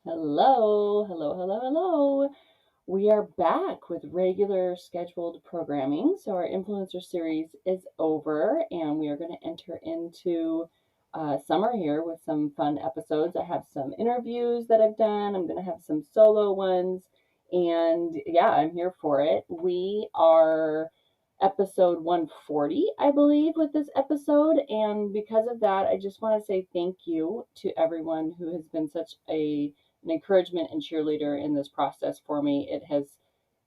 Hello, hello, hello, hello. We are back with regular scheduled programming. So, our influencer series is over, and we are going to enter into summer here with some fun episodes. I have some interviews that I've done, I'm going to have some solo ones, and yeah, I'm here for it. We are episode 140, I believe, with this episode. And because of that, I just want to say thank you to everyone who has been such an encouragement and cheerleader in this process for me.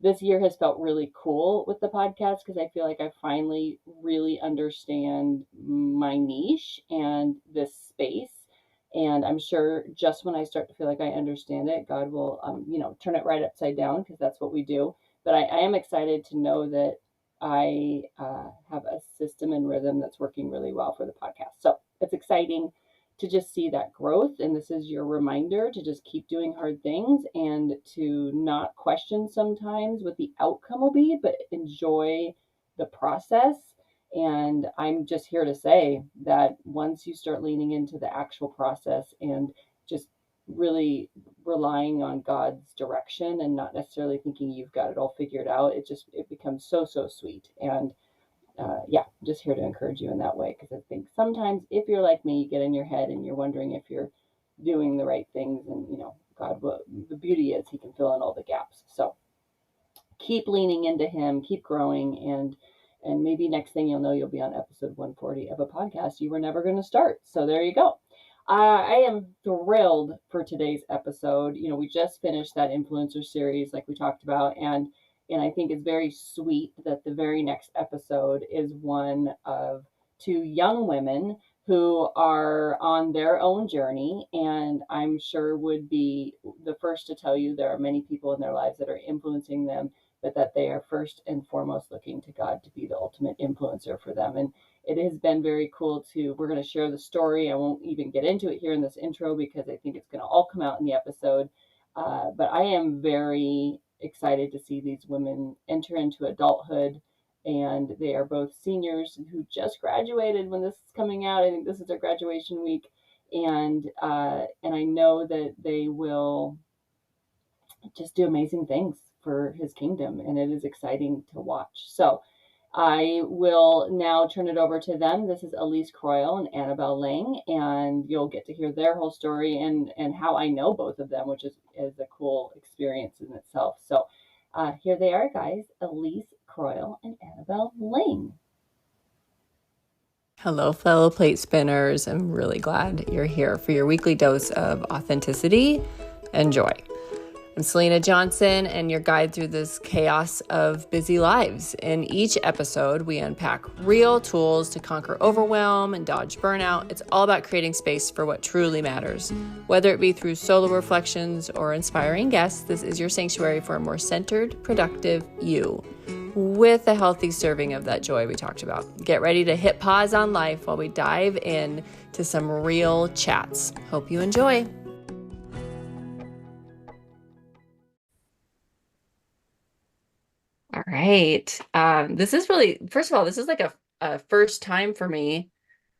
This year has felt really cool with the podcast because I feel like I finally really understand my niche and this space. And I'm sure just when I start to feel like I understand it, God will, turn it right upside down because that's what we do. But I am excited to know that I have a system and rhythm that's working really well for the podcast. So it's exciting to just see that growth. And this is your reminder to just keep doing hard things and to not question sometimes what the outcome will be, but enjoy the process. And I'm just here to say that once you start leaning into the actual process and just really relying on God's direction and not necessarily thinking you've got it all figured out, it becomes so sweet. And yeah, I'm just here to encourage you in that way because I think sometimes if you're like me, you get in your head and you're wondering if you're doing the right things, and God will. The beauty is He can fill in all the gaps. So keep leaning into Him, keep growing, and maybe next thing you'll know, you'll be on episode 140 of a podcast you were never going to start. So there you go. I am thrilled for today's episode. We just finished that influencer series, like we talked about, and I think it's very sweet that the very next episode is one of two young women who are on their own journey, and I'm sure would be the first to tell you there are many people in their lives that are influencing them, but that they are first and foremost looking to God to be the ultimate influencer for them. And it has been very cool we're going to share the story. I won't even get into it here in this intro because I think it's going to all come out in the episode. But I am very excited to see these women enter into adulthood. And they are both seniors who just graduated when this is coming out. I think this is their graduation week. And I know that they will just do amazing things for his kingdom, and it is exciting to watch. So I will now turn it over to them. This is Elise Croyle and Annabelle Lang, and you'll get to hear their whole story and how I know both of them, which is a cool experience in itself. So here they are, guys, Elise Croyle and Annabelle Lang. Hello, fellow plate spinners. I'm really glad you're here for your weekly dose of authenticity and joy. I'm Selena Johnson, and your guide through this chaos of busy lives. In each episode, we unpack real tools to conquer overwhelm and dodge burnout. It's all about creating space for what truly matters. Whether it be through solo reflections or inspiring guests, this is your sanctuary for a more centered, productive you, with a healthy serving of that joy we talked about. Get ready to hit pause on life while we dive in to some real chats. Hope you enjoy. All right. This is really, first of all, this is like a first time for me.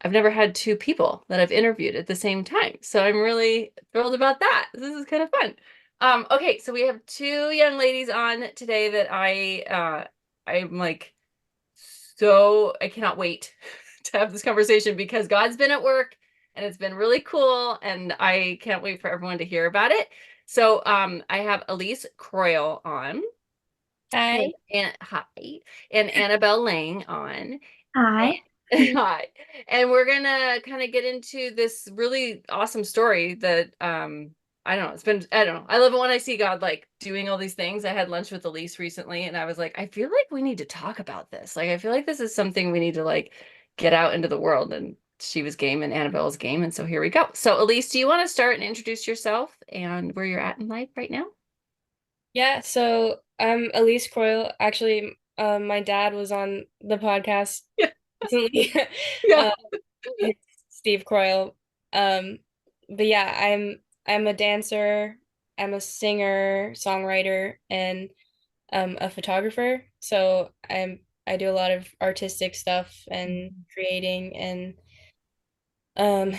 I've never had two people that I've interviewed at the same time. So I'm really thrilled about that. This is kind of fun. Okay, so we have two young ladies on today that I'm like, so I cannot wait to have this conversation because God's been at work and it's been really cool, and I can't wait for everyone to hear about it. So I have Elise Croyle on. Hi. Hi, and Annabelle Lang on. Hi. Hi. And we're gonna kind of get into this really awesome story that I don't know, I don't know. I love it when I see God like doing all these things. I had lunch with Elise recently and I was like, I feel like we need to talk about this. Like I feel like this is something we need to like get out into the world. And she was game and Annabelle's game. And so here we go. So Elise, do you want to start and introduce yourself and where you're at in life right now? Yeah, so I'm Elise Croyle. Actually, my dad was on the podcast Yeah. recently. Yeah. uh, Steve Croyle. Um, but yeah, I'm a dancer, I'm a singer, songwriter, and a photographer. So I do a lot of artistic stuff and creating and um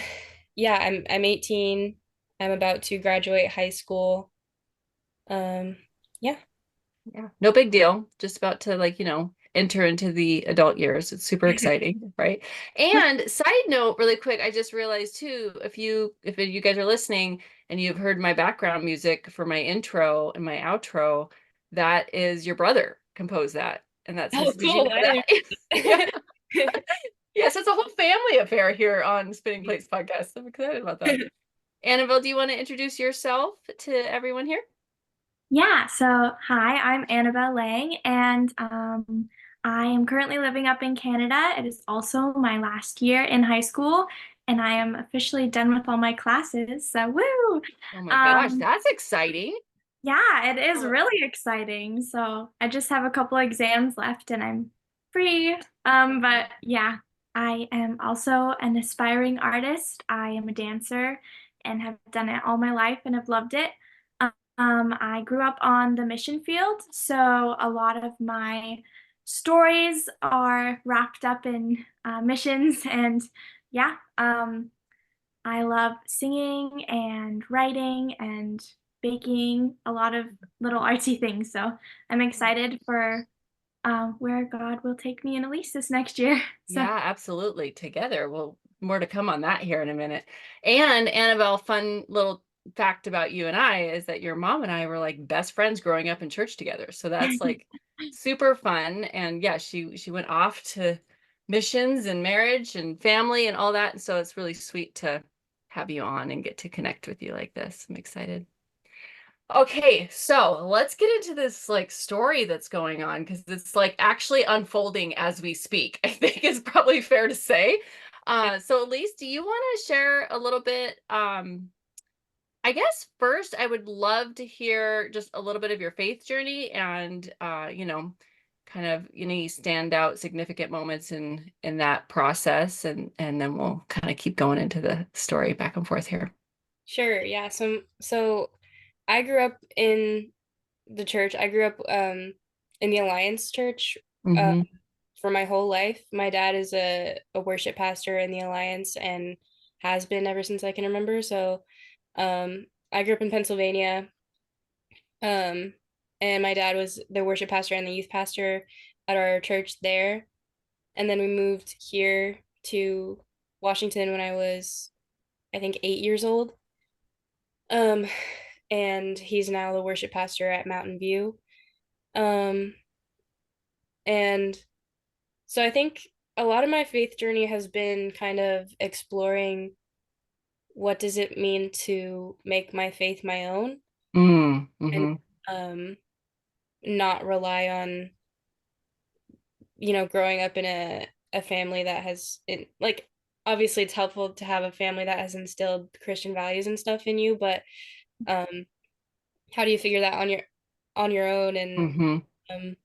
yeah, I'm 18. I'm about to graduate high school. Um, yeah. Yeah, no big deal. Just about to enter into the adult years. It's super exciting, right? And side note, really quick, I just realized too, if you guys are listening and you've heard my background music for my intro and my outro, that is your brother composed that. And that's Oh, his, did you cool. know that? Yeah. Yes, it's a whole family affair here on Spinning Plates podcast. I'm excited about that. Annabelle, do you want to introduce yourself to everyone here? Yeah, so hi, I'm Annabelle Lang, and I am currently living up in Canada. It is also my last year in high school, and I am officially done with all my classes. So, woo! Oh my gosh, Um, that's exciting. yeah, it is Oh, really exciting. So, I just have a couple exams left, and I'm free. But yeah, I am also an aspiring artist. I am a dancer and have done it all my life and have loved it. I grew up on the mission field, so a lot of my stories are wrapped up in missions, and yeah, I love singing and writing and baking, a lot of little artsy things. So I'm excited for where God will take me and Elise this next year. So yeah, absolutely. Together. Well, more to come on that here in a minute. And Annabelle, fun little fact about you and I is that your mom and I were like best friends growing up in church together. So that's like super fun. And yeah, she went off to missions and marriage and family and all that. And so it's really sweet to have you on and get to connect with you like this. I'm excited. Okay, so let's get into this like story that's going on because it's like actually unfolding as we speak. I think is probably fair to say. So Elise, do you want to share a little bit? I guess first I would love to hear just a little bit of your faith journey and kind of any standout significant moments in that process and then we'll kind of keep going into the story back and forth here. Sure, yeah. So I grew up in the church. I grew up in the Alliance Church uh Mm-hmm. for my whole life. My dad is a worship pastor in the Alliance and has been ever since I can remember. So I grew up in Pennsylvania. Um and my dad was the worship pastor and the youth pastor at our church there. And then we moved here to Washington when I was I think 8 years old. Um, and he's now the worship pastor at Mountain View. Um, and so I think a lot of my faith journey has been kind of exploring what does it mean to make my faith my own and Mm-hmm. um not rely on, growing up in a family that has like obviously it's helpful to have a family that has instilled Christian values and stuff in you, but um how do you figure that on your own Mm-hmm. um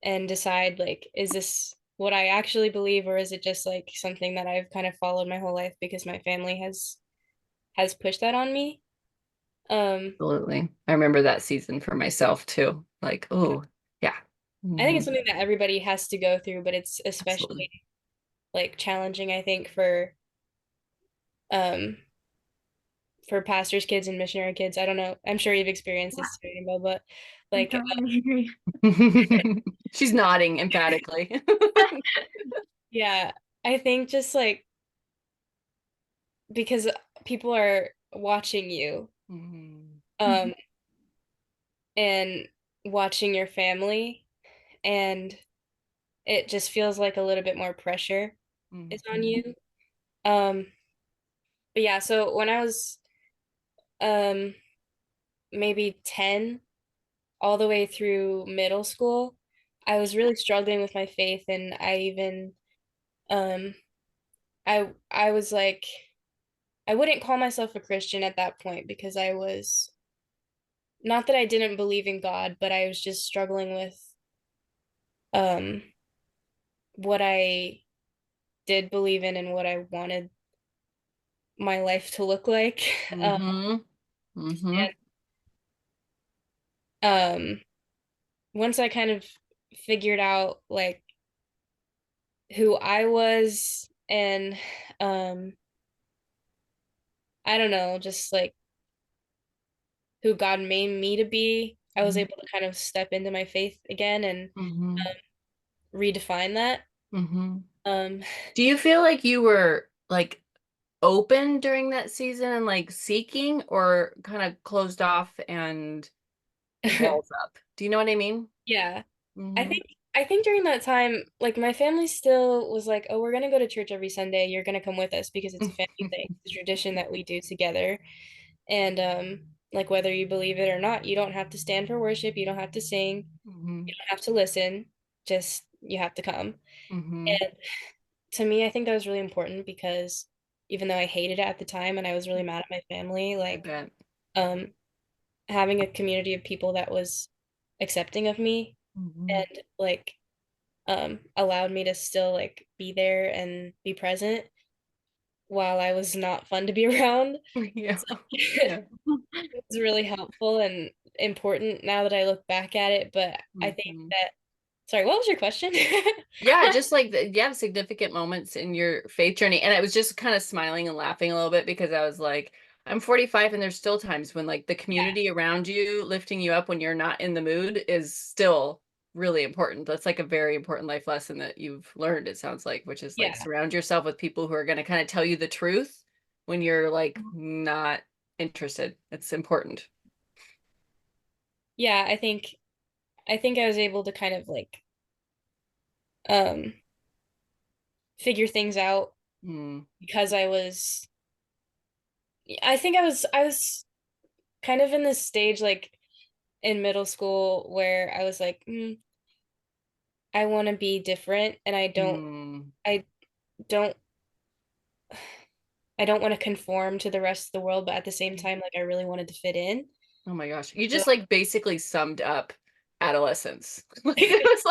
and decide like is this what I actually believe or is it just like something that I've kind of followed my whole life because my family has pushed that on me. Um Absolutely. I remember that season for myself too. Like, oh, yeah. I think it's Hmm. something that everybody has to go through, but it's Absolutely. especially like challenging I think um for pastors' kids and missionary kids. I don't know. I'm sure you've experienced yeah, this too, Rainbow, but I like totally agree. She's nodding emphatically. yeah, I think just like because people are watching you Mhm. um and watching your family and it just feels like a little bit more pressure is on Mhm. you. Um, but yeah, so when I was um maybe 10 all the way through middle school, I was really struggling with my faith and I even um I was like I wouldn't call myself a Christian at that point because I was not that I didn't believe in God, but I was just struggling with um what I did believe in and what I wanted my life to look like. Mhm. Mhm. And once I kind of figured out like who I was and um I don't know, just like who God made me to be, I was able to kind of step into my faith again and Mm-hmm. redefine that. Mm-hmm. Um, Do you feel like you were like open during that season and like seeking, or kind of closed off and walls up? Do you know what I mean? yeah. I Mm-hmm. think I think during that time, like my family still was like, "Oh, we're gonna go to church every Sunday. You're gonna come with us because it's a family thing. It's a tradition that we do together." And like whether you believe it or not, you don't have to stand for worship, you don't have to sing, Mm-hmm. you don't have to listen, just you have to come. Mm-hmm. And to me, I think that was really important because even though I hated it at the time and I was really mad at my family, I like bet. um having a community of people that was accepting of me Mm-hmm. and like allowed me to still like be there and be present while I was not fun to be around. Yeah. So Yeah. it was really helpful and important now that I look back at it. But I think Mm-hmm. that, sorry, what was your question? Yeah, just like you have significant moments in your faith journey. And I was just kind of smiling and laughing a little bit because I was like, I'm 45 and there's still times when like the community around you lifting you up when you're not in the mood is still really important. That's like a very important life lesson that you've learned, it sounds like, which is like Yeah. surround yourself with people who are going to kind of tell you the truth when you're like not interested. It's important. Yeah, I think I was able to kind of like um figure things out Mm, because I think I was kind of in this stage like in middle school where I was like, I want to be different and mm. I don't I don't want to conform to the rest of the world, but at the same time, like I really wanted to fit in. Oh my gosh. You So just like basically summed up adolescence. Like it was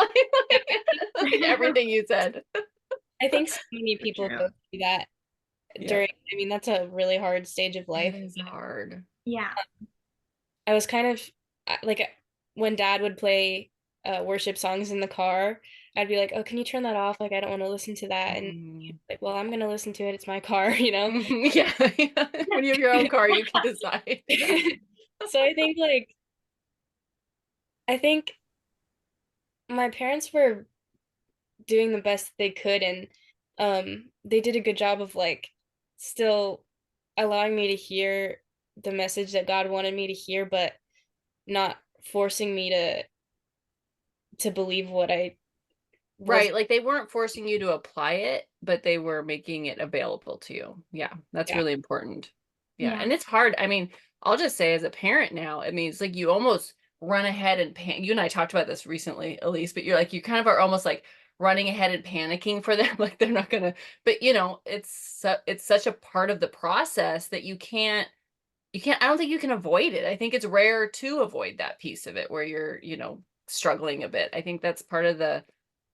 like everything you said. I think so many So people true. go through that Yeah, during, I mean, that's a really hard stage of it life. is hard. Yeah. I was kind of like when dad would play worship songs in the car, I'd be like, "Oh, can you turn that off? Like, I don't want to listen to that." And Mm. like, "Well, I'm gonna listen to it. It's my car, you know." Yeah, yeah. When you have your own car, you can decide. Yeah. So I think my parents were doing the best they could, and they did a good job of like still allowing me to hear the message that God wanted me to hear, but not forcing me to believe what I was. Right, like they weren't forcing you to apply it, but they were making it available to you. Yeah, that's Yeah. really important. Yeah, Yeah. and it's hard. I mean, I'll just say as a parent now, I mean, it's like you almost run ahead and you and I talked about this recently, Elise, but you're like you kind of are almost like running ahead and panicking for them, like they're not gonna. But it's such a part of the process that you can't, I don't think you can avoid it. I think it's rare to avoid that piece of it where you're, struggling a bit. I think that's part of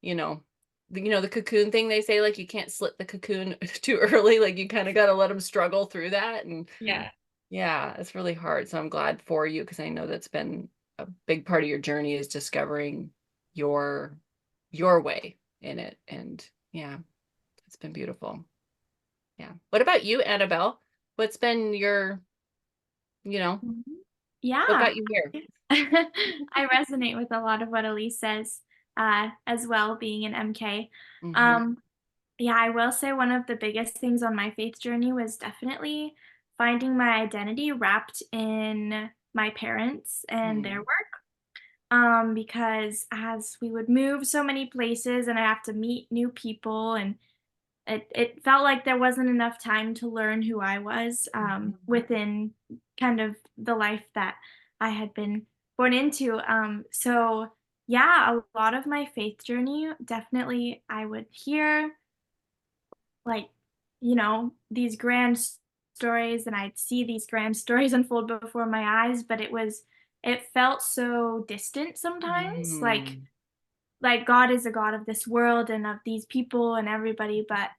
you know, the cocoon thing they say, like you can't slit the cocoon too early. Like you kind of got to let them struggle through that. And Yeah. Yeah. yeah, it's really hard. So I'm glad for you because I know that's been a big part of your journey is discovering your your way in it. And yeah, it's been beautiful. Yeah. What about you, Annabelle? What's been you know, Mhm. what Yeah. got you here? I resonate with a lot of what Elise says, as well, being an MK. Mhm. Um, yeah, I will say one of the biggest things on my faith journey was definitely finding my identity wrapped in my parents and their Mm. work. Because as we would move so many places and I have to meet new people and it felt like there wasn't enough time to learn who I was Mhm. within kind of the life that I had been born into. So yeah, a lot of my faith journey, definitely I would hear like, these grand stories and I'd see these grand stories unfold before my eyes, but it felt so distant sometimes. Mm. Like God is a God of this world and of these people and everybody, but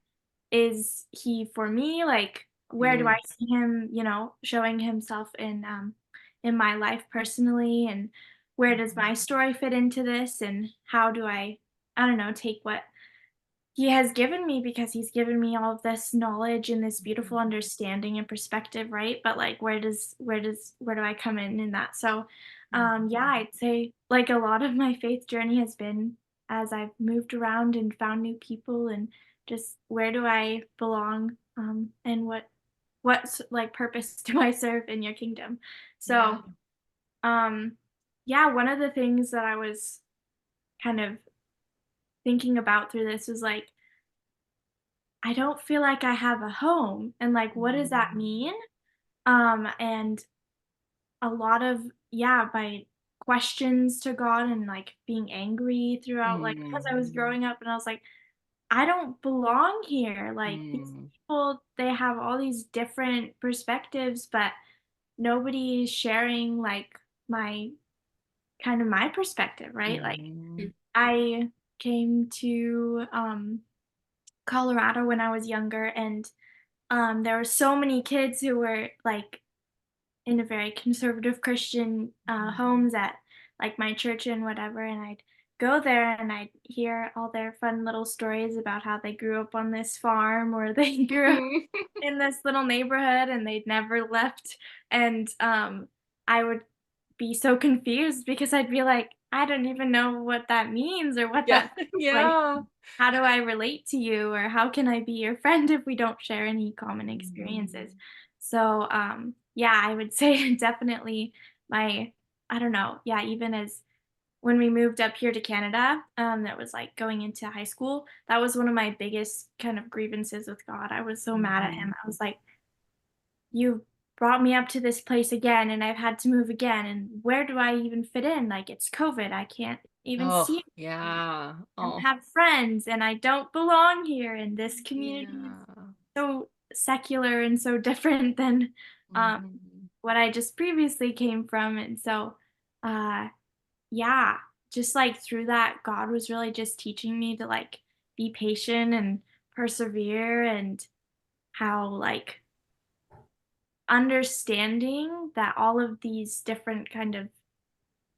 is he for me? Like, where do I Mm. see him, showing himself in my life personally? And where does Mhm. my story fit into this? And how do I don't know, take what he has given me, because he's given me all of this knowledge and this beautiful understanding and perspective, right? But like where do I come in that? So yeah, I'd say like a lot of my faith journey has been as I've moved around and found new people, and just where do I belong, and what like purpose do I serve in your kingdom? Yeah. So yeah, one of the things that I was kind of thinking about through this was like, I don't feel like I have a home, and like what does that mean? And a lot of, yeah, my questions to God and like being angry throughout, like because I was Mm. growing up and I was like, I don't belong here. Like these Mm. people, they have all these different perspectives, but nobody's sharing like my my perspective, right? Like Mm. I came to Colorado when I was younger, and there were so many kids who were like in a very conservative Christian homes at like my church and whatever, and I'd go there and I'd hear all their fun little stories about how they grew up on this farm, or they grew up in this little neighborhood and they'd never left. And I would be so confused because I'd be like, I don't even know what that means or what Yeah. that feels like. Yeah. How do I relate to you, or how can I be your friend if we don't share any common experiences? Mm. So yeah, I would say definitely my, I don't know, yeah, even as when we moved up here to Canada, that was like going into high school, that was one of my biggest kind of grievances with God. I was so mad at him. Mhm. I was like, you brought me up to this place again and I've had to move again. And where do I even fit in? Like it's COVID. I can't even Oh, see anyone. yeah. I don't Oh, have friends and I don't belong here. And this community is yeah. so secular and so different than um, Mhm. what I just previously came from. And so, uh, yeah, just like through that, God was really just teaching me to like be patient and persevere, and how like understanding that all of these different kind of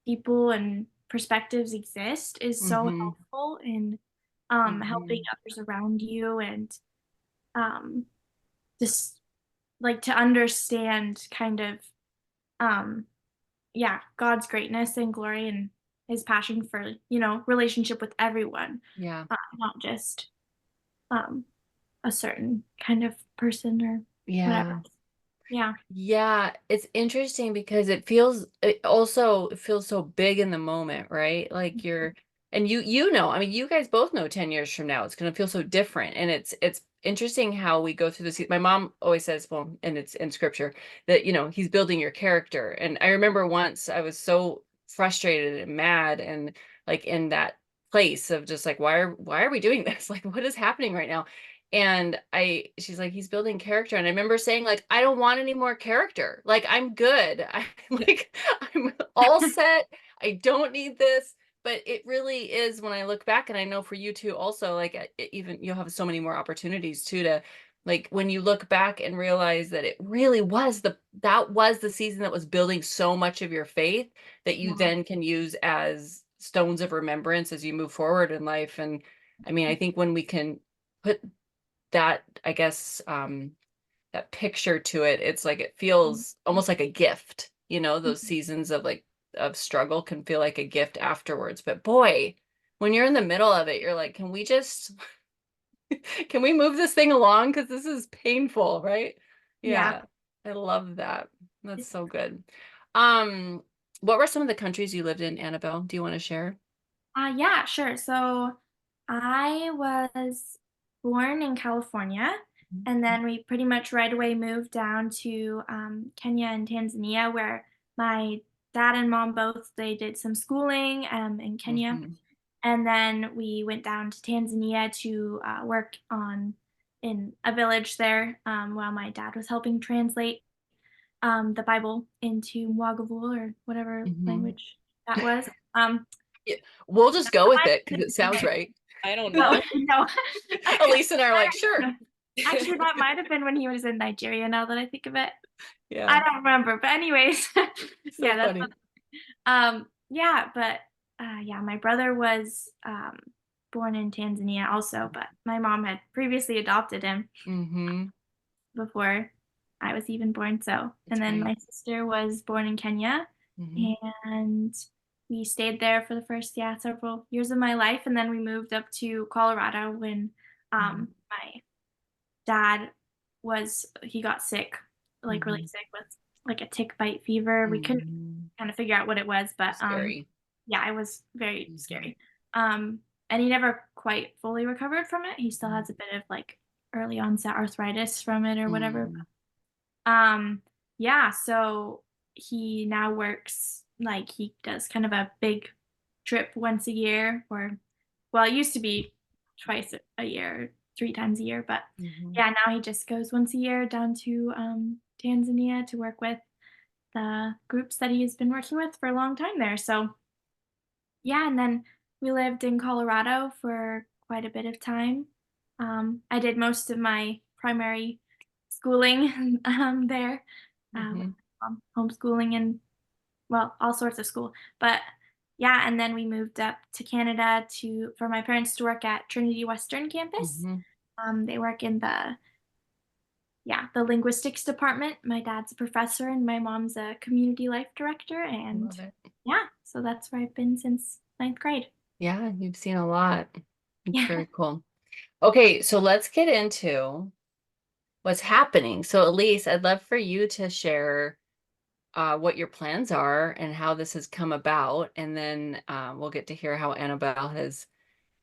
people and perspectives exist is so Mhm. helpful in helping Mhm. others around you, and um, just like to understand kind of um, yeah, God's greatness and glory and his passion for, relationship with everyone, Yeah. not just um, a certain kind of person or whatever. Yeah. Yeah. Yeah, it's interesting because it feels so big in the moment, right? Like and you know, I mean, you guys both know 10 years from now it's going to feel so different. And it's interesting how we go through this. My mom always says, well, and it's in scripture that, he's building your character. And I remember once I was so frustrated and mad and like in that place of just like why are we doing this? Like what is happening right now? And she's like, he's building character. And I remember saying, like, I don't want any more character. Like, I'm good. I'm like, I'm all set. I don't need this. But it really is when I look back, and I know for you too, also, like, even you'll have so many more opportunities too to, like, when you look back and realize that it really was that was the season that was building so much of your faith that you Yeah. then can use as stones of remembrance as you move forward in life. And I mean, I think when we can put that, I guess, that picture to it, it's like it feels almost like a gift. Those seasons of like of struggle can feel like a gift afterwards. But boy, when you're in the middle of it, you're like, can we just can we move this thing along? Because this is painful, right? Yeah. Yeah. I love that. That's so good. Um, what were some of the countries you lived in, Annabelle? Do you want to share? Yeah, sure. So I was born in California, and then we pretty much right away moved down to Kenya and Tanzania, where my dad and mom both, they did some schooling in Kenya, Mm-hmm. and then we went down to Tanzania to work on in a village there, while my dad was helping translate the Bible into Mwagavul, or whatever Mm-hmm. language that was. Um, Yeah, we'll just go with I it because it sounds right. I don't Oh, know. no. Elise and I are I like, don't sure. know. Actually, that might have been when he was in Nigeria, now that I think of it. I Yeah, don't remember, but anyways, so yeah, that's funny. yeah, but, yeah, my brother was, born in Tanzania also, but my mom had previously adopted him Mm-hmm. before I was even born. So, That's and then great. my sister was born in Kenya, Mm-hmm. and we stayed there for the first, several years of my life. And then we moved up to Colorado when my dad he got sick, like really Mm-hmm. sick with like a tick bite fever. We couldn't Mm-hmm. kind of figure out what it was, but Scary. yeah, it was very Mm-hmm. scary. And he never quite fully recovered from it. He still has a bit of like early onset arthritis from it or whatever. Mm-hmm. Um, yeah, so he now works like he does kind of a big trip once a year, or well, it used to be twice a year, 3 times a year, but Mm-hmm. yeah, now he just goes once a year down to Tanzania to work with the groups that he's been working with for a long time there. So yeah, and then we lived in Colorado for quite a bit of time. I did most of my primary schooling there, with Mm-hmm. homeschooling and well, all sorts of school. But yeah, and then we moved up to Canada to for my parents to work at Trinity Western campus. Mm-hmm. They work in the linguistics department. My dad's a professor and my mom's a community life director. And Love it. yeah, so that's where I've been since ninth grade. Yeah, you've seen a lot. It's Yeah. very cool. Okay, so let's get into what's happening. So, Elise, I'd love for you to share what your plans are and how this has come about. And then we'll get to hear how Annabelle has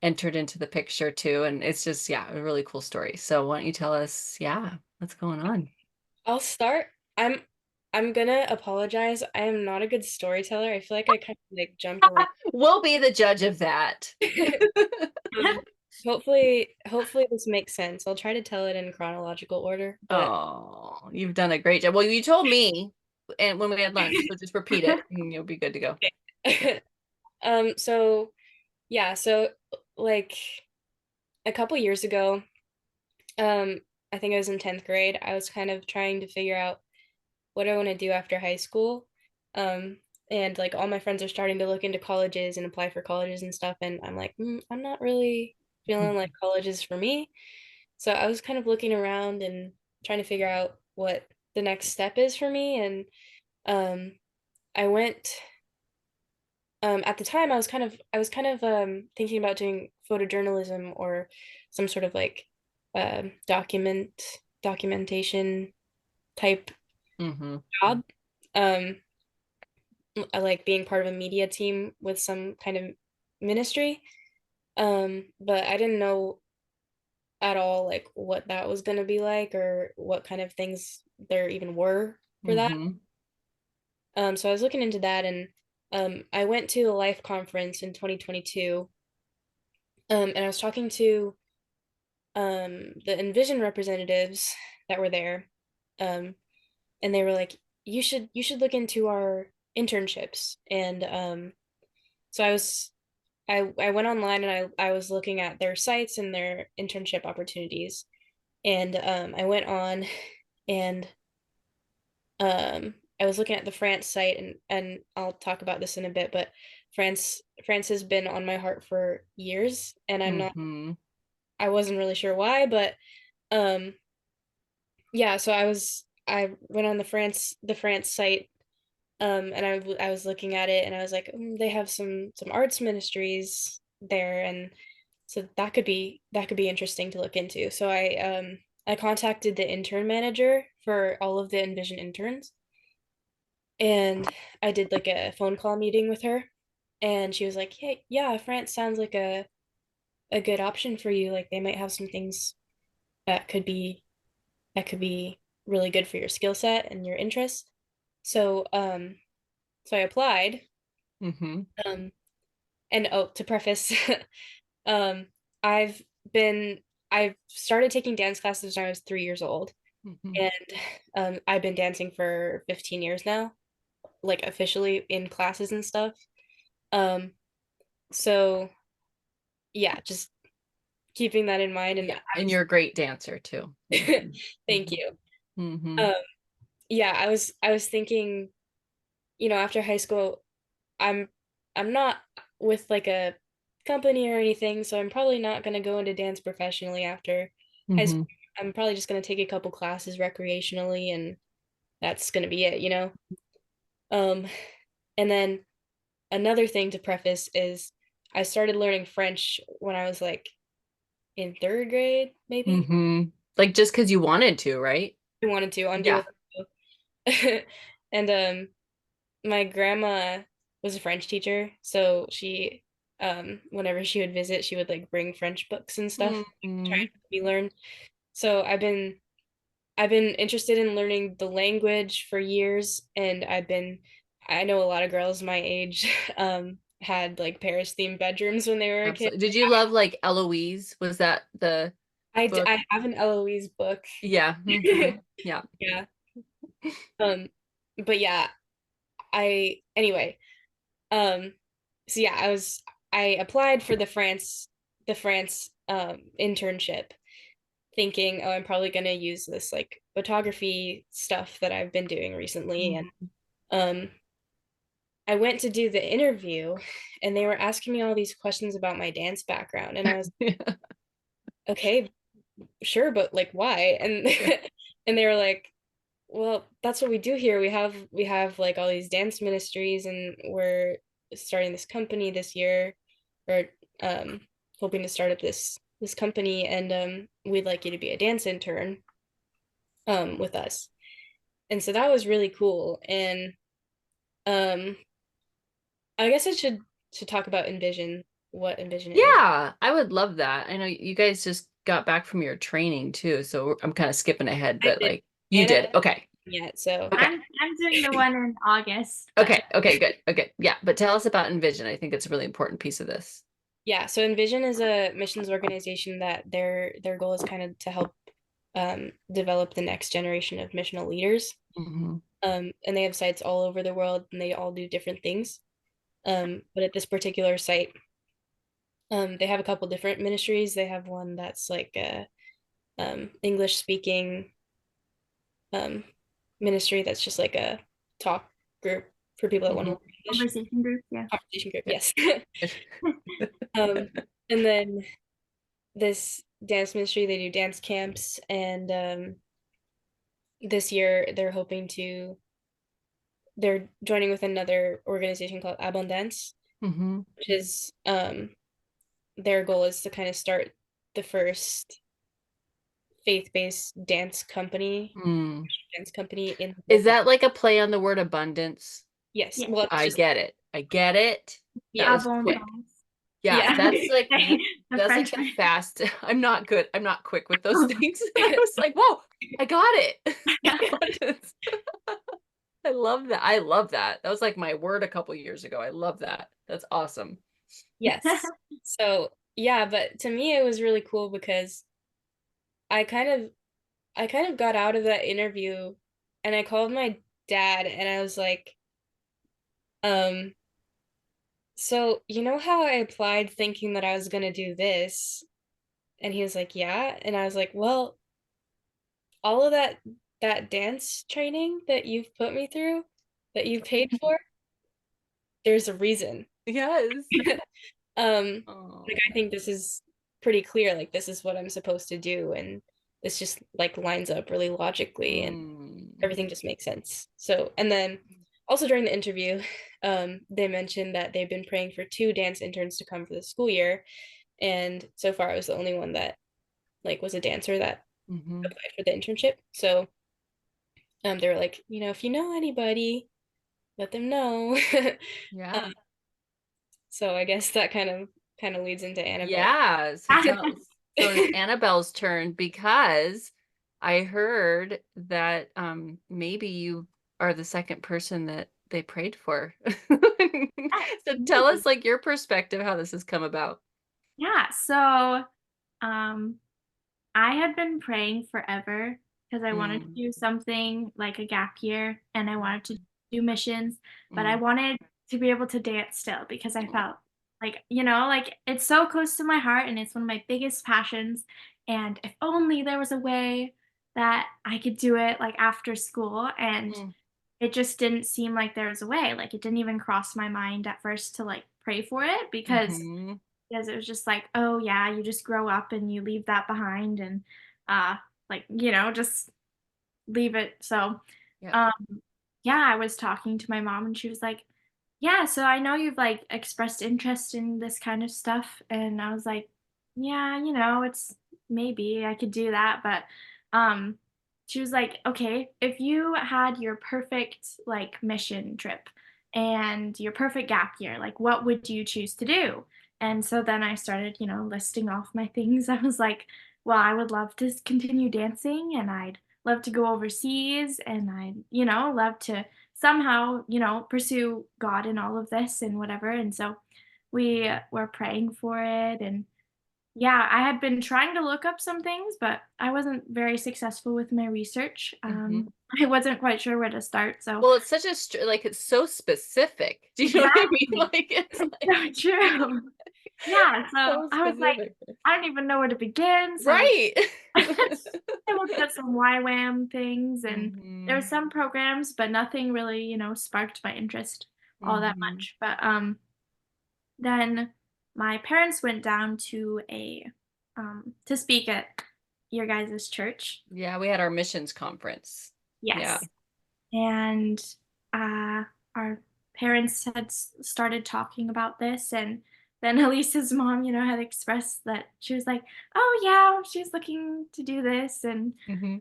entered into the picture too. And it's just, yeah, a really cool story. So why don't you tell us, yeah, what's going on? I'll start. I'm gonna apologize. I am not a good storyteller. I feel like I kind of like jump around. We'll be the judge of that. Um, hopefully this makes sense. I'll try to tell it in chronological order, but Oh, you've done a great job. Well, you told me, and when we had lunch, so just repeat it and you'll be good to go. so yeah, so like a couple years ago, um, I think I was in 10th grade. I was kind of trying to figure out what I want to do after high school. Um, and like all my friends are starting to look into colleges and apply for colleges and stuff, and I'm like, I'm not really feeling like college is for me. So I was kind of looking around and trying to figure out what the next step is for me. And um, I went at the time I was kind of thinking about doing photojournalism or some sort of like documentation type Mm-hmm. job. Um, I like being part of a media team with some kind of ministry. But I didn't know at all like what that was going to be like or what kind of things there even were for that. Mm-hmm. So I was looking into that, and I went to a life conference in 2022. And I was talking to the Envision representatives that were there. Um, and they were like, you should look into our internships. And so I went online and I was looking at their sites and their internship opportunities. And I went on and I was looking at the France site, and I'll talk about this in a bit, but France has been on my heart for years, and Mm-hmm. I wasn't really sure why, but um yeah, so I went on the France site, and I was looking at it and I was like, they have some arts ministries there, and so that could be interesting to look into. So I contacted the intern manager for all of the Envision interns, and I did like a phone call meeting with her, and she was like, "Hey, yeah, France sounds like a good option for you. Like they might have some things that could be that could be really good for your skill set and your interests." So so I applied. Mm-hmm. Um and oh, to preface, um I've been I've started taking dance classes when I was 3 years old, Mm-hmm. and I've been dancing for 15 years now, like officially in classes and stuff. Um so yeah, just keeping that in mind. And Yeah, and you're a great dancer too. thank Mm-hmm. you. Mm-hmm. Um yeah, I was thinking, after high school, I'm I'm not with like a company or anything, so I'm probably not going to go into dance professionally after high Mm-hmm. school. I'm probably just going to take a couple classes recreationally, and that's going to be it, you know? Um, and then another thing to preface is I started learning French when I was like in third grade, maybe. Mm-hmm. Like just because you wanted to, right? I wanted to on Yeah. Duolingo. And my grandma was a French teacher, so she whenever she would visit, she would like bring French books and stuff, try Mm-hmm. to help me learn. So I've been interested in learning the language for years, and I know a lot of girls my age had like Paris themed bedrooms when they were a kid. Absolutely. Did you love like Eloise? Was that the book? I have an Eloise book. Yeah. Mm-hmm. Yeah. Yeah. Um, but yeah, anyway, um, so yeah, I applied for the France internship, thinking, oh, I'm probably gonna use this like photography stuff that I've been doing recently. And um I went to do the interview, and they were asking me all these questions about my dance background, and I was Yeah. okay, sure, but like why? And and they were like, well, that's what we do here. We have like all these dance ministries, and we're starting this company this year, or um hoping to start up this company, and we'd like you to be a dance intern with us. And so that was really cool. And um I guess I should talk about Envision, what Envision is. Yeah, I would love that. I know you guys just got back from your training too, so I'm kind of skipping ahead, I but did. like you Anna did. Okay. yet, so Okay. I'm doing the one in August, but Okay. Okay, good. Okay. Yeah, but tell us about Envision. I think it's a really important piece of this. yeah, so Envision is a missions organization that their goal is kind of to help develop the next generation of missional leaders. Hmm. And they have sites all over the world, and they all do different things. But at this particular site, they have a couple different ministries. They have one that's like a English speaking um, ministry that's just like a talk group for people that want to Hmm. learn English. conversation group, yeah. Conversation group, Yeah. yes. And then this dance ministry, they do dance camps, and this year they're joining with another organization called Abondance, Hmm. which is their goal is to kind of start the first faith-based Mm. dance company in the Is world. that like a play on the word abundance? Yes, Yeah, well, it's I just get it. I get it. the That was quick. abondance. Yeah, yeah. The that's like French the one. fast. I'm not good. I'm not quick with those Oh. things. I was like, whoa, I got it. Abundance. I love that. I love that. That was like my word a couple years ago. I love that. That's awesome. Yes. So yeah, but to me it was really cool because I kind of I kind of got out of that interview, and I called my dad, and I was like, um, so you know how I applied thinking that I was gonna do this? And he was like, yeah. And I was like, well, all of that dance training that you've put me through, that you paid for, there's a reason. Yes. Like Oh. I think this is pretty clear, like this is what I'm supposed to do, and this just like lines up really logically, and Mm. everything just makes sense. So, and then also during the interview, they mentioned that they've been praying for two dance interns to come for the school year, and so far I was the only one that like was a dancer that Hmm. applied for the internship. So, they were like, if you know anybody, let them know. Yeah. Um, so I guess that kind of leads into Annabelle. Yeah. So it's Annabelle's turn because I heard that maybe you are the second person that they prayed for. So tell us like your perspective how this has come about. Yeah, so um I had been praying forever because I wanted to Mm, do something like a gap year and I wanted to do missions, but I mm, wanted to be able to dance still because I mm, felt like, like it's so close to my heart and it's one of my biggest passions. And if only there was a way that I could do it like after school. And mm, it just didn't seem like there was a way. Like it didn't even cross my mind at first to like pray for it because mhm, because it was just like, oh yeah, you just grow up and you leave that behind and uh like, just leave it. So Yeah. um yeah, I was talking to my mom and she was like, yeah, so I know you've like expressed interest in this kind of stuff. And I was like, yeah, it's maybe I could do that. But um, she was like, okay, if you had your perfect like mission trip and your perfect gap year, like what would you choose to do? And so then I started, listing off my things. I was like, well, I would love to continue dancing and I'd love to go overseas and I'd, love to somehow, pursue God in all of this and whatever. And so we were praying for it. And yeah, I had been trying to look up some things, but I wasn't very successful with my research. Mhm. I wasn't quite sure where to start. So Well, it's such a like it's so specific. Do you know what I mean? exactly, Like it's like so true. Yeah, so so I was like, specific. I don't even know where to begin. So Right. I looked at some YWAM things and there were Mhm. some programs, but nothing really, sparked my interest all that Mhm. much. But then my parents went down to speak at your guys' church. Yeah, we had our missions conference. Yeah. Yes. And uh our parents had started talking about this and then Elise's mom, had expressed that she was like, "Oh yeah, she's looking to do this and Mhm.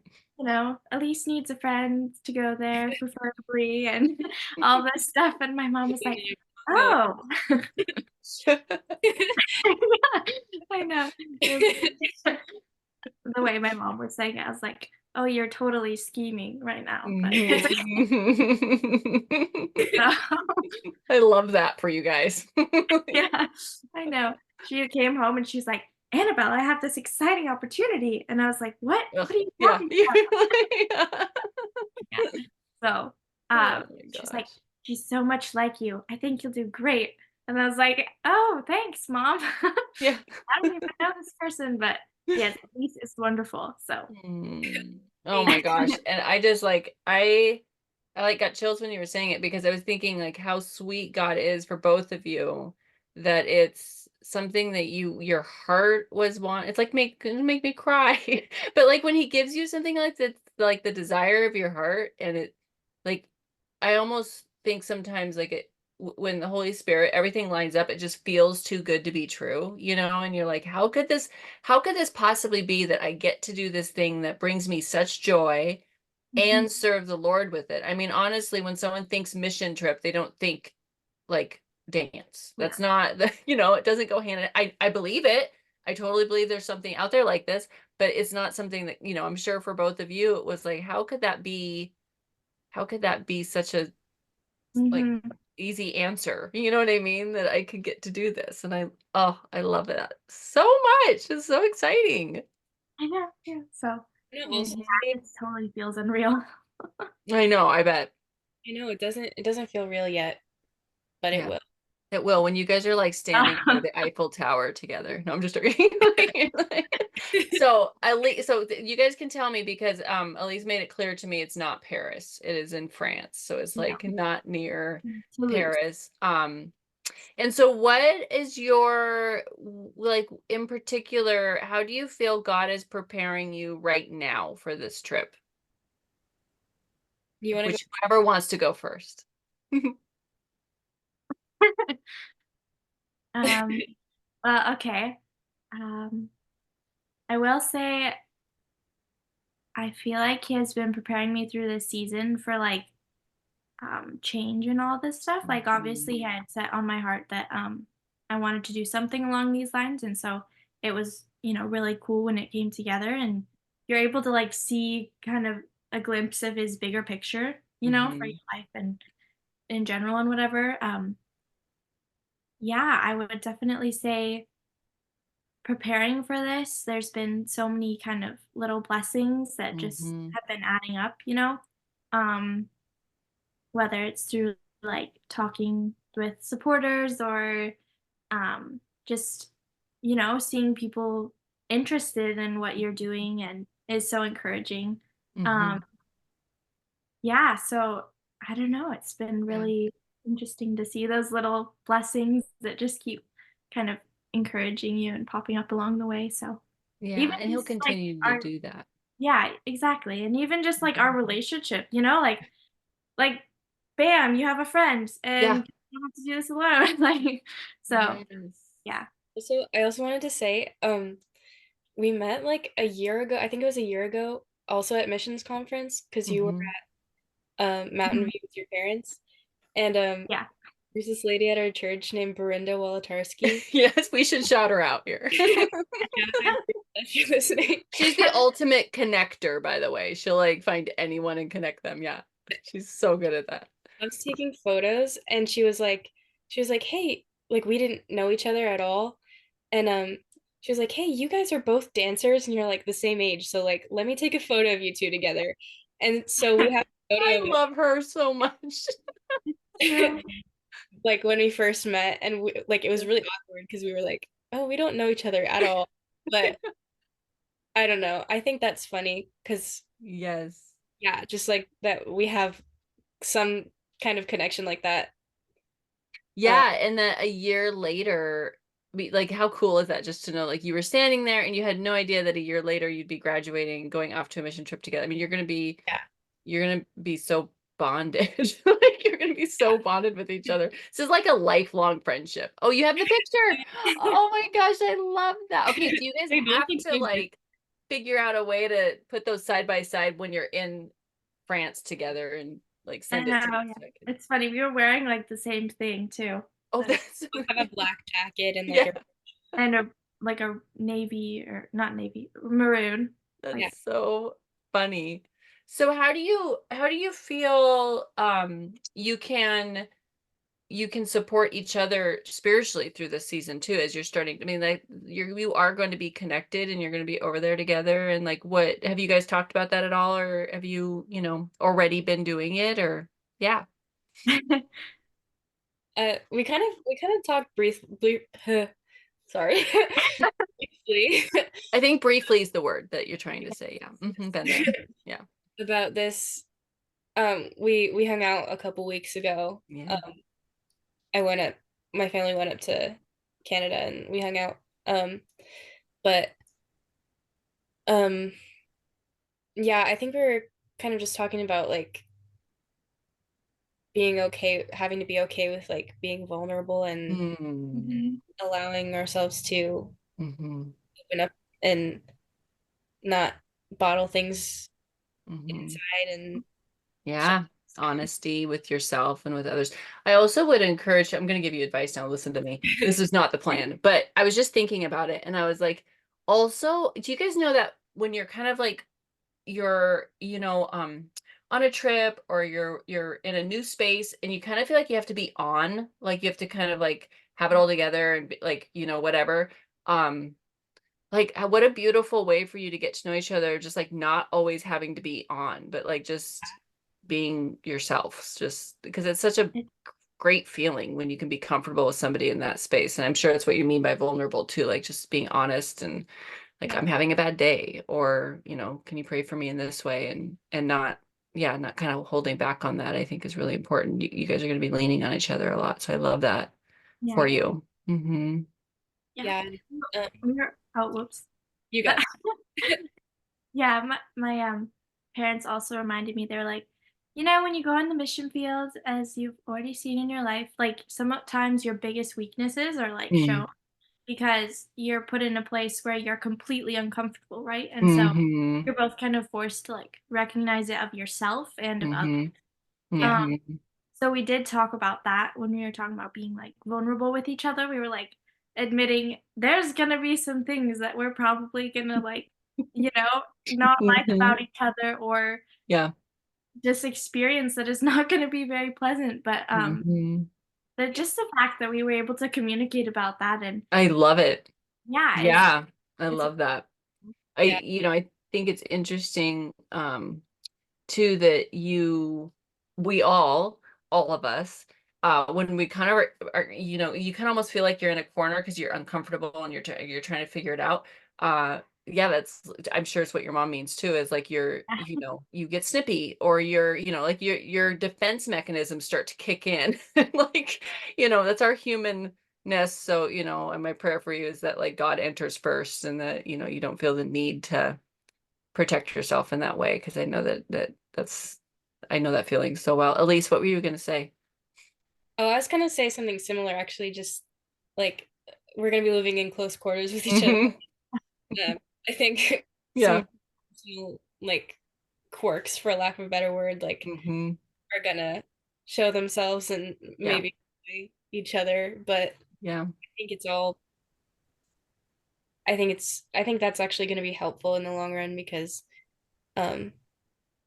Elise needs a friend to go there preferably and all this stuff." And my mom was like, "Oh." I know. It was the way my mom was saying it, I was like, "Oh, you're totally scheming right now," but it's okay. Mhm. So, I love that for you guys. yeah, I know. She came home and she's like, "Annabelle, I have this exciting opportunity." And I was like, "What? Ugh, What are you yeah. talking about?" Yeah. Yeah. So, Oh my she's like, gosh. "She's so much like you. I think you'll do great." And I was like, "Oh, thanks, mom." Yeah. I don't even know this person, but yes, Elise is wonderful. So, Mm. Oh my gosh. And I just like I like got chills when you were saying it because I was thinking like how sweet God is for both of you that it's something that your heart was want it's like make me cry. But like when he gives you something like that like the desire of your heart and it like I almost think sometimes like when the Holy Spirit everything lines up it just feels too good to be true, you know, and you're like how could this possibly be that I get to do this thing that brings me such joy mhm, and serve the Lord with it? I mean, honestly, when someone thinks mission trip, they don't think like dance. yeah. That's not the, it doesn't go hand in. I believe it. I totally believe there's something out there like this, but it's not something that, I'm sure for both of you, it was like, how could that be such a like Mhm. easy answer? You know what I mean? That I could get to do this. And I love it so much. It's so exciting. I know, yeah. So, No, also, Mhm. yeah, it totally feels unreal. I know, I bet. I know it doesn't feel real yet, but it Yeah. will. It will when you guys are like standing by the Eiffel Tower together. No, I'm just joking. So you guys can tell me because Elise made it clear to me it's not Paris. It is in France. So it's No, like not near Toulouse. Paris. And so what is your like in particular, how do you feel God is preparing you right now for this trip? You want to go? Whichever wants to go first. Um, okay. Um, I will say I feel like he has been preparing me through this season for like change and all this stuff. Like obviously he Mhm. had set on my heart that I wanted to do something along these lines and so it was, really cool when it came together and you're able to like see kind of a glimpse of his bigger picture, for your Mhm. life and in general and whatever. Yeah, I would definitely say preparing for this, there's been so many kind of little blessings that just Mhm. have been adding up, um, whether it's through like talking with supporters or just, seeing people interested in what you're doing and is so encouraging. Um, Mhm. yeah, so I don't know, it's been Yeah. really interesting to see those little blessings that just keep kind of encouraging you and popping up along the way. So Yeah, even and he'll just like continue to our do that. yeah, exactly. And even just like our relationship, you know, like bam, you have a friend and Yeah. you don't have to do this alone. Like so Yes. yeah. So I also wanted to say, we met like a year ago. I think it was a year ago, also at missions conference, because you were Mhm. at Mountain Mhm. View with your parents. And Yeah. there's this lady at our church named Belinda Wolotarski. Yes, we should shout her out here. Yeah, if you're listening. She's the ultimate connector, by the way. She'll like find anyone and connect them. Yeah. She's so good at that. I was taking photos and she was like, hey, like we didn't know each other at all. And she was like, hey, you guys are both dancers and you're like the same age. So like let me take a photo of you two together. And so we have a I photo of love her so much. Yeah. it like when we first met and like it was really awkward because we were like, oh, we don't know each other at all. But I don't know. I think that's funny because Yes. yeah, just like that we have some kind of connection like that. Uh, Yeah, and then a year later, like how cool is that just to know like you were standing there and you had no idea that a year later you'd be graduating, going off to a mission trip together. I mean, yeah. you're gonna be so bonded. Like you're gonna be so bonded with each other. This is like a lifelong friendship. Oh, you have the picture. Oh my gosh, I love that. Okay, do you guys We both have look to so good. like figure out a way to put those side by side when you're in France together and like I send it know, to me yeah. so I can. It's funny. We were wearing like the same thing too. Oh, But that's so Both have a cute. black jacket and like Yeah. a and a like a navy or not navy, maroon. Like yeah. That's so funny. So how do you feel you can support each other spiritually through this season too as you're starting? I mean, like you are going to be connected and you're going to be over there together and like what have you guys talked about that at all or have you already been doing it or yeah. We kind of talked briefly. Sorry, briefly I think briefly is the word that you're trying to say. Yeah. Been there. Yeah. about this. We hung out a couple weeks ago. Yeah. I went up. My family went up to Canada and we hung out. But um, yeah, I think we were kind of just talking about like being okay, having to be okay with like being vulnerable and Mm. Mhm. allowing ourselves to Hmm. open up and not bottle things Hmm. inside and shut Yeah, honesty with yourself and with others. I also would encourage, I'm going to give you advice now, listen to me. This is not the plan, but I was just thinking about it and I was like, also, do you guys know that when you're kind of like you're on a trip or you're in a new space and you kind of feel like you have to be on, like you have to kind of like have it all together and be, like, whatever. Um like what a beautiful way for you to get to know each other, just like not always having to be on, but like just being yourself, just because it's such a great feeling when you can be comfortable with somebody in that space. And I'm sure that's what you mean by vulnerable too, like just being honest and like I'm having a bad day or, can you pray for me in this way and not yeah, not kind of holding back on that, I think is really important. You guys are going to be leaning on each other a lot. So I love that for Yeah. you. Hmm. Yeah. yeah. Um, Oh, whoops. you go. Yeah, my parents also reminded me, they're like, you know, when you go in the mission field, as you've already seen in your life, like sometimes your biggest weaknesses are like shown because you're put in a place where you're completely uncomfortable, right? And so Hmm. you're both kind of forced to like recognize it of yourself and of others. Hmm. Um, Hmm. so we did talk about that when we were talking about being like vulnerable with each other. We were like admitting there's gonna be some things that we're probably gonna like, not like Hmm. about each other or Yeah. just experience that is not gonna be very pleasant. But Hmm. just the fact that we were able to communicate about that and I love it. yeah, Yeah, I it's love that. I, Yeah. I think it's interesting, too, that all of us, when we kind of you kind of almost feel like you're in a corner because you're uncomfortable and you're trying to figure it out. Yeah, I'm sure it's what your mom means too, is like you get snippy or like your defense mechanisms start to kick in. Like, that's our human So, and my prayer for you is that like God enters first and that, you don't feel the need to protect yourself in that way. Cause I know I know that feeling so well. Elise, what were you going to say? Oh, I was gonna say something similar actually, just like we're gonna be living in close quarters with each other. Hmm. I think some Yeah. of the personal, like quirks, for lack of a better word, like Hmm. are gonna show themselves and Yeah. maybe each other. But Yeah. think it's all I think that's actually gonna be helpful in the long run because um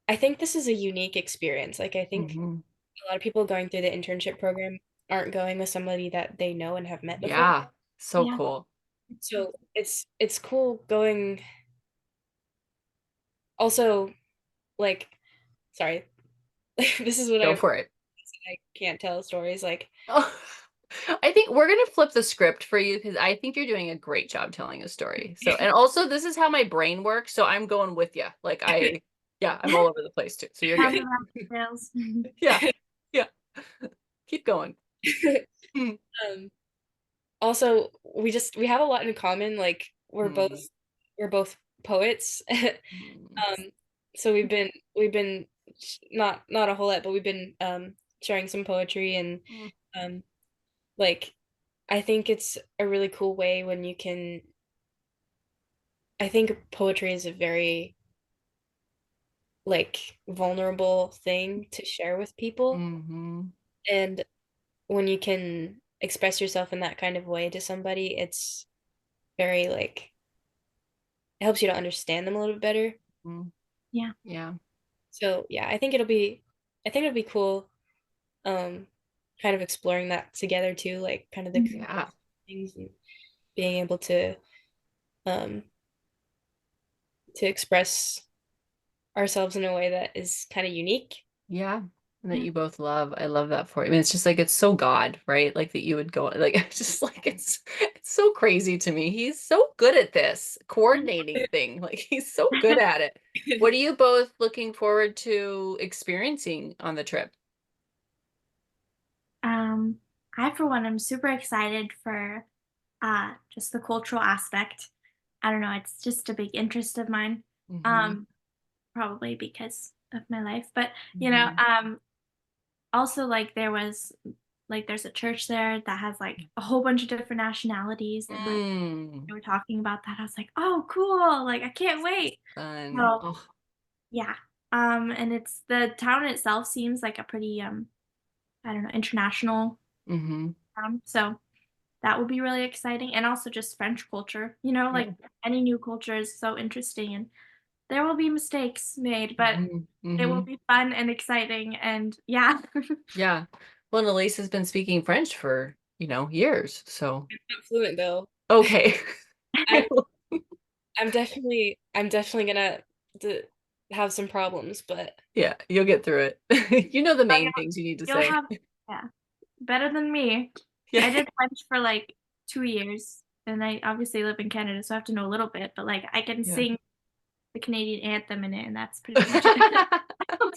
I think this is a unique experience. Like I think Hmm. a lot of people going through the internship program aren't going with somebody that they know and have met before. Yeah. So Yeah. cool. So it's cool going also like sorry, this is what Go for it. I can't tell stories like Oh, I think we're gonna flip the script for you because I think you're doing a great job telling a story. So, and also this is how my brain works, so I'm going with you. Yeah, I'm all over the place too. So you're Tell good. me about the trails. Yeah, yeah. Keep going. Mm, um also we have a lot in common like mm, we're both poets. mm, So we've been not a whole lot but we've been sharing some poetry and mm, um like I think it's a really cool way when you can I think poetry is a very like vulnerable thing to share with people mhm, and when you can express yourself in that kind of way to somebody it's very like it helps you to understand them a little bit better. mm. Yeah. Yeah, So yeah, I think it'll be cool um kind of exploring that together too, like kind of the creative yeah, things and being able um to express ourselves in a way that is kind of unique. yeah. And that Yeah. you both love. I love that for you. I mean, it's just like it's so God, right? Like that you would go like it's just like it's so crazy to me. He's so good at this coordinating thing. Like he's so good at it. What are you both looking forward to experiencing on the trip? Um, I for one am super excited for just the cultural aspect. I don't know, it's just a big interest of mine. Hmm. Um, Probably because of my life, but Hmm. also like there's a church there that has like a whole bunch of different nationalities and like Mm. they were talking about that. I was like, "Oh, cool. Like I can't wait." Fun. So, Oh. yeah. And it's the town itself seems like a pretty I don't know, international Hmm. town. So that would be really exciting. And also just French culture. You know, like Yeah. any new culture is so interesting and there will be mistakes made, but Hmm. it will Hmm. be fun and exciting and yeah. Yeah. Well, and Elise has been speaking French for, years. So, Not fluent though. okay. I'm I'm definitely gonna d have some problems, but Yeah, you'll get through it. You know the Oh, main yeah, things you need to you'll say. have yeah, better than me. Yeah. I did French for like 2 years, and I obviously live in Canada, so I have to know a little bit, but, like, I can Yeah. sing the Canadian anthem in it, and that's pretty much it.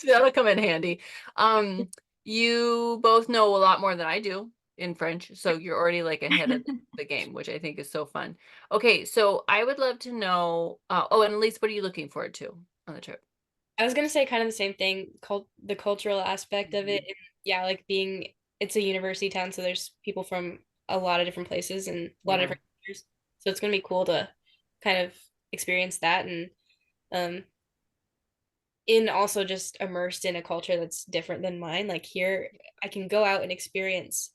That'll come in handy. Um, you both know a lot more than I do in French, so you're already like ahead of the game, which I think is so fun. Okay, so I would love to know, oh, and Elise, what are you looking forward to on the trip? I was gonna say kind of the same thing, the cultural aspect of it. Mhm. And yeah, like being it's a university town, so there's people from a lot of different places and a lot of Yeah, different cultures. So it's gonna be cool to kind of experience that and um in also just immersed in a culture that's different than mine. Like here, I can go out and experience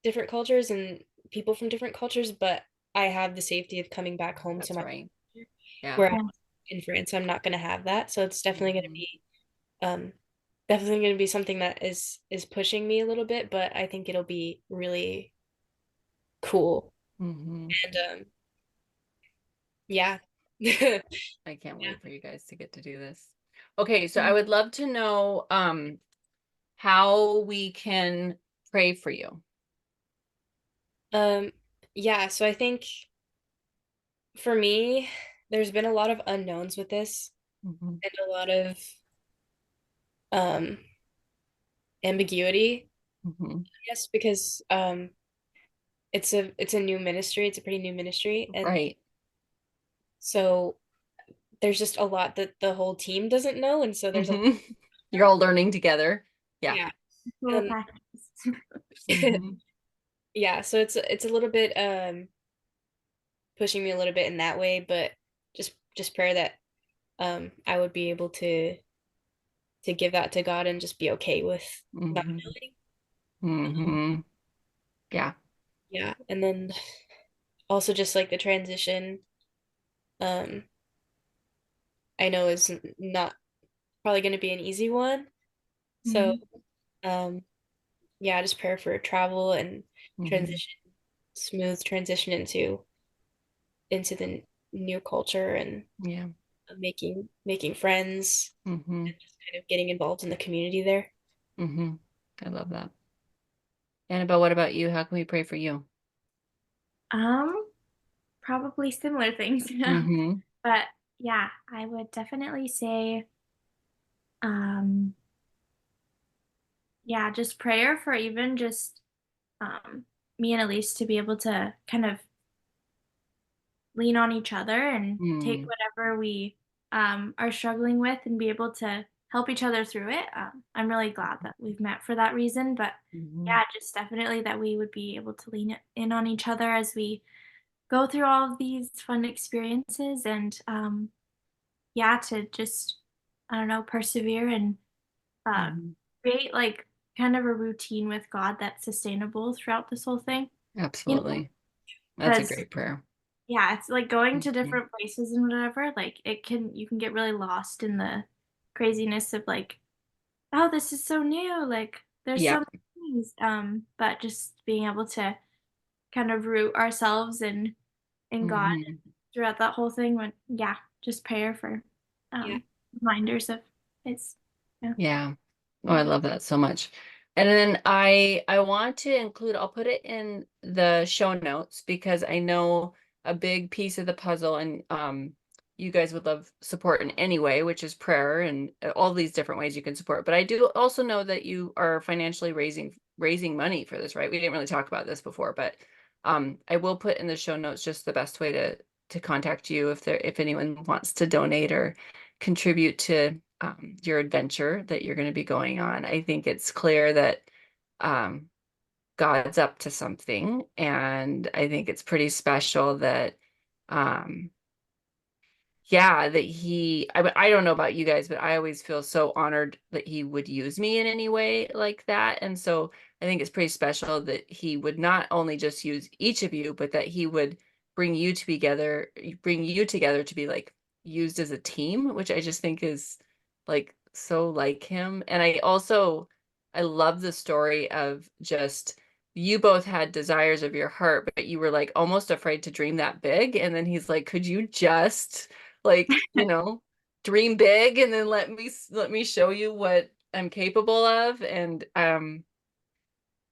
different cultures and people from different cultures, but I have the safety of coming back home to that's my right. culture, Yeah. where Yeah, in France, I'm not going to have that. So it's Hmm. um, definitely going to be something that is pushing me a little bit, but I think it'll be really cool. Hmm. And yeah, yeah. I can't wait for you guys to get to do this. Okay, so I would love to know how we can pray for you. Um, yeah. So I think for me, there's been a lot of unknowns with this Hmm. and a lot of um ambiguity, Hmm. I guess, because it's a new ministry. It's a pretty new ministry, and Right. so there's just a lot that the whole team doesn't know, and so there's a Hmm. You're all learning together. Yeah. yeah, Little and practice. Hmm. yeah, so it's a little bit pushing me a little bit in that way, but just prayer that I would be able to give that to God and just be okay with not Hmm. knowing. Hmm. Yeah. Yeah, and then also just like the transition, um, I know is not probably going to be an easy one. So, Mhm. um, yeah, just prayer for travel and Hmm. transition, smooth transition into the new culture and Yeah. making friends Hmm. and just kind of getting involved in the community there. Hmm. I love that. Annabelle, what about you? How can we pray for you? Um, Probably similar things. Hmm. But yeah, I would definitely say, um, yeah, just prayer for even just me and Elise to be able to kind of lean on each other and take Mm. whatever we are struggling with and be able to help each other through it. I'm really glad that we've met for that reason. But Hmm. yeah, just definitely that we would be able to lean in on each other as we go through all of these fun experiences and yeah, to just, I don't know, persevere and uh, Hmm. create like kind of a routine with God that's sustainable throughout this whole thing. You know, Absolutely. That's a because great prayer. yeah, it's like going to Mhm. different places and whatever, like you can get really lost in the craziness of like, oh, this is so new, like there's so Yeah. many things. But just being able to kind of root ourselves in God Hmm. throughout that whole thing when yeah, just prayer for Yeah. um reminders of it's yeah. Yeah. Oh, I love that so much. And then I want to include, I'll put it in the show notes because I know a big piece of the puzzle and you guys would love support in any way, which is prayer and all these different ways you can support. But I do also know that you are financially raising money for this, right? We didn't really talk about this before, but I will put in the show notes just the best way to contact you if anyone wants to donate or contribute to your adventure that you're going to be going on. I think it's clear that um, God's up to something, and I think it's pretty special that, um, yeah, that I don't know about you guys, but I always feel so honored that he would use me in any way like that. And so I think it's pretty special that he would not only just use each of you, but that he would bring you together to be like used as a team, which I just think is like so like him. And I love the story of just you both had desires of your heart, but you were like almost afraid to dream that big. And then he's like, could you just like, dream big and then let me show you what I'm capable of. And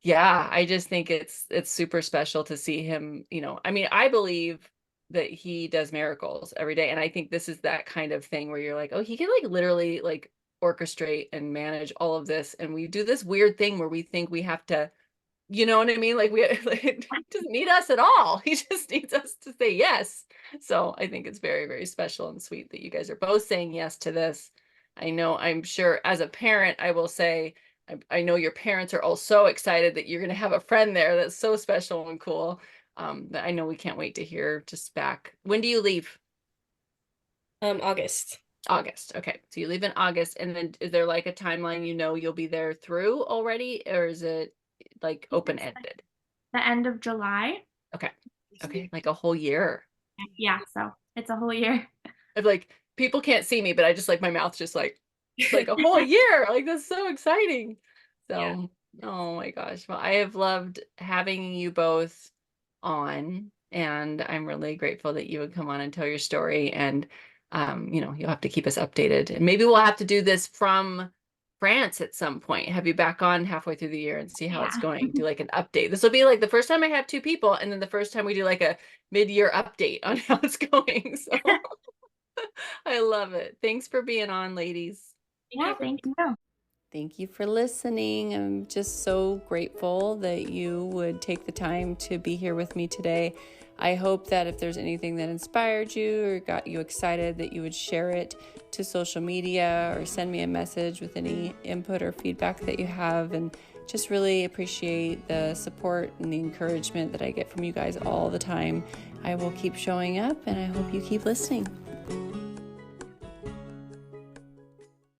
yeah, I just think it's super special to see him, I mean, I believe that he does miracles every day. And I think this is that kind of thing where you're like, oh, he can like literally like orchestrate and manage all of this. And we do this weird thing where we think we have to, you know what I mean? Like like, he doesn't need us at all. He just needs us to say yes. So I think it's very, very special and sweet that you guys are both saying yes to this. I'm sure as a parent, I will say, I know your parents are all so excited that you're going to have a friend there that's so special and cool. That I know we can't wait to hear just back. When do you leave? August. August. Okay. So you leave in August. And then is there like a timeline you'll be there through already? Or is it like I think it's open-ended? the end of July. Okay. Okay. Like a whole year. Yeah, so it's a whole year. Of like people can't see me, but I just like my mouth just like a whole year. Like that's so exciting. Yeah. So, oh my gosh. Well, I have loved having you both on, and I'm really grateful that you would come on and tell your story. And you'll have to keep us updated. And maybe we'll have to do this from France at some point. Have you back on halfway through the year and see how it's Yeah. going. Do like an update. This will be like the first time I have two people, and then the first time we do like a mid-year update on how it's going. So I love it. Thanks for being on, ladies. Thank Yeah, you for thank you. Thank you for listening. I'm just so grateful that you would take the time to be here with me today. I hope that if there's anything that inspired you or got you excited, that you would share it to social media or send me a message with any input or feedback that you have. And just really appreciate the support and the encouragement that I get from you guys all the time. I will keep showing up, and I hope you keep listening.